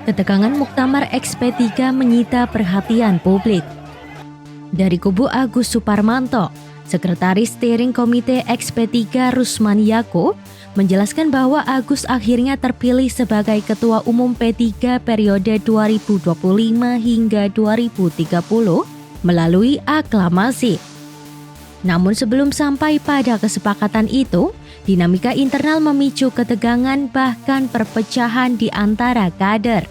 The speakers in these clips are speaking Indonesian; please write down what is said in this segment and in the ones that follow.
Ketegangan Muktamar XP3 menyita perhatian publik. Dari kubu Agus Suparmanto, Sekretaris Steering Komite XP3 Rusman Yaakob menjelaskan bahwa Agus akhirnya terpilih sebagai Ketua Umum P3 periode 2025 hingga 2030 melalui aklamasi. Namun sebelum sampai pada kesepakatan itu, dinamika internal memicu ketegangan bahkan perpecahan di antara kader.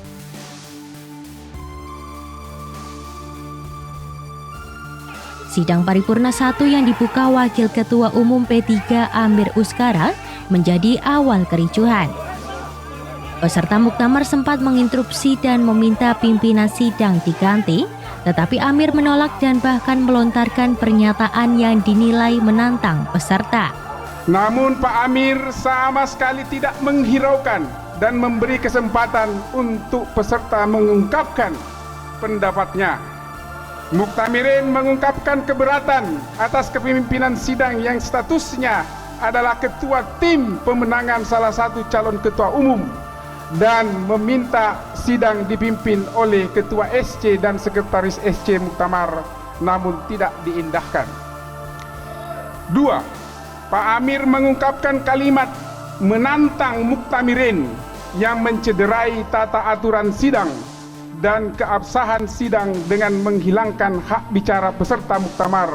Sidang paripurna 1 yang dibuka Wakil Ketua Umum P3 Amir Uskara menjadi awal kericuhan. Peserta muktamar sempat menginterupsi dan meminta pimpinan sidang diganti, tetapi Amir menolak dan bahkan melontarkan pernyataan yang dinilai menantang peserta. Namun Pak Amir sama sekali tidak menghiraukan dan memberi kesempatan untuk peserta mengungkapkan pendapatnya. Muktamirin mengungkapkan keberatan atas kepemimpinan sidang yang statusnya adalah ketua tim pemenangan salah satu calon ketua umum dan meminta sidang dipimpin oleh ketua SC dan sekretaris SC Muktamar namun tidak diindahkan. 2. Pak Amir mengungkapkan kalimat menantang Muktamirin yang mencederai tata aturan sidang dan keabsahan sidang dengan menghilangkan hak bicara peserta muktamar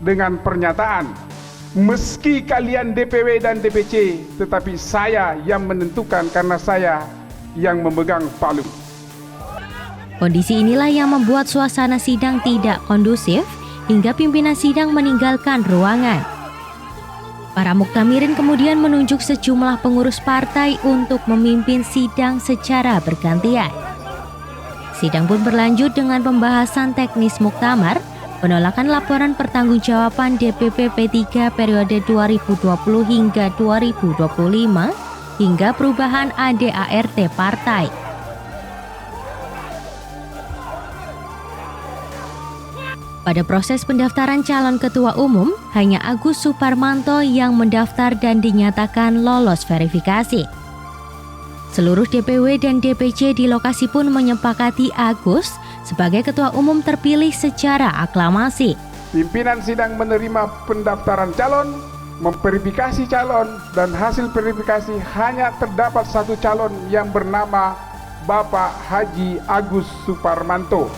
dengan pernyataan, meski kalian DPW dan DPC, tetapi saya yang menentukan karena saya yang memegang palu. Kondisi inilah yang membuat suasana sidang tidak kondusif hingga pimpinan sidang meninggalkan ruangan. Para muktamirin kemudian menunjuk sejumlah pengurus partai untuk memimpin sidang secara bergantian. Sidang pun berlanjut dengan pembahasan teknis muktamar, penolakan laporan pertanggungjawaban DPP P3 periode 2020 hingga 2025, hingga perubahan ADART partai. Pada proses pendaftaran calon ketua umum, hanya Agus Suparmanto yang mendaftar dan dinyatakan lolos verifikasi. Seluruh DPW dan DPC di lokasi pun menyepakati Agus sebagai ketua umum terpilih secara aklamasi. Pimpinan sidang menerima pendaftaran calon, memverifikasi calon, dan hasil verifikasi hanya terdapat satu calon yang bernama Bapak Haji Agus Suparmanto.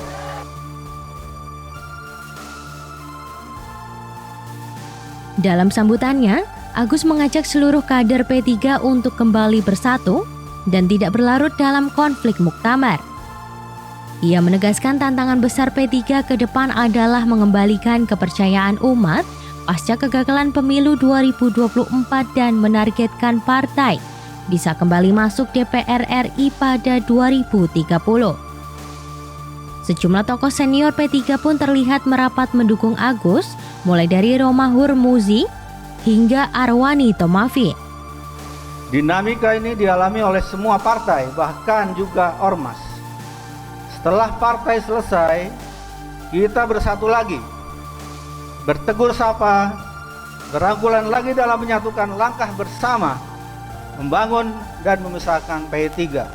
Dalam sambutannya, Agus mengajak seluruh kader P3 untuk kembali bersatu dan tidak berlarut dalam konflik muktamar. Ia menegaskan tantangan besar P3 ke depan adalah mengembalikan kepercayaan umat pasca kegagalan pemilu 2024 dan menargetkan partai bisa kembali masuk DPR RI pada 2030. Sejumlah tokoh senior P3 pun terlihat merapat mendukung Agus, mulai dari Romahur Muzi hingga Arwani Tomafi. Dinamika ini dialami oleh semua partai, bahkan juga ormas. Setelah partai selesai, kita bersatu lagi, bertegur sapa, berangkulan lagi dalam menyatukan langkah bersama, membangun dan memisahkan P3.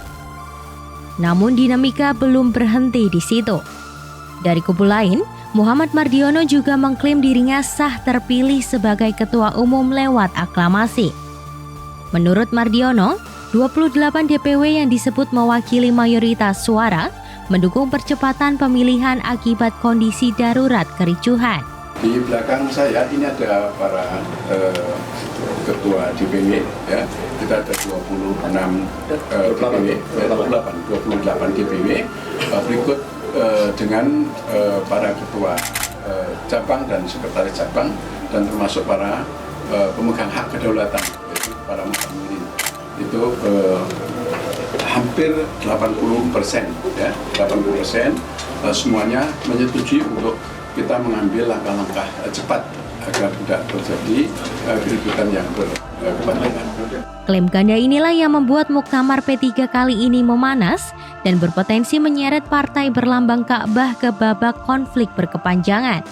Namun dinamika belum berhenti di situ. Dari kubu lain, Muhammad Mardiono juga mengklaim dirinya sah terpilih sebagai ketua umum lewat aklamasi. Menurut Mardiono, 28 DPW yang disebut mewakili mayoritas suara mendukung percepatan pemilihan akibat kondisi darurat kericuhan. Di belakang saya ini ada para ketua DPW, ya. Kita ada 28 DPW, berikut dengan para ketua cabang dan sekretaris cabang dan termasuk para pemegang hak kedaulatan, yaitu para muktamirin. Itu hampir 80%, ya, 80% semuanya menyetujui untuk kita mengambil langkah-langkah cepat agar tidak terjadi keributan yang berkepanjangan. Klaim ganda inilah yang membuat muktamar P3 kali ini memanas dan berpotensi menyeret partai berlambang Ka'bah ke babak konflik berkepanjangan.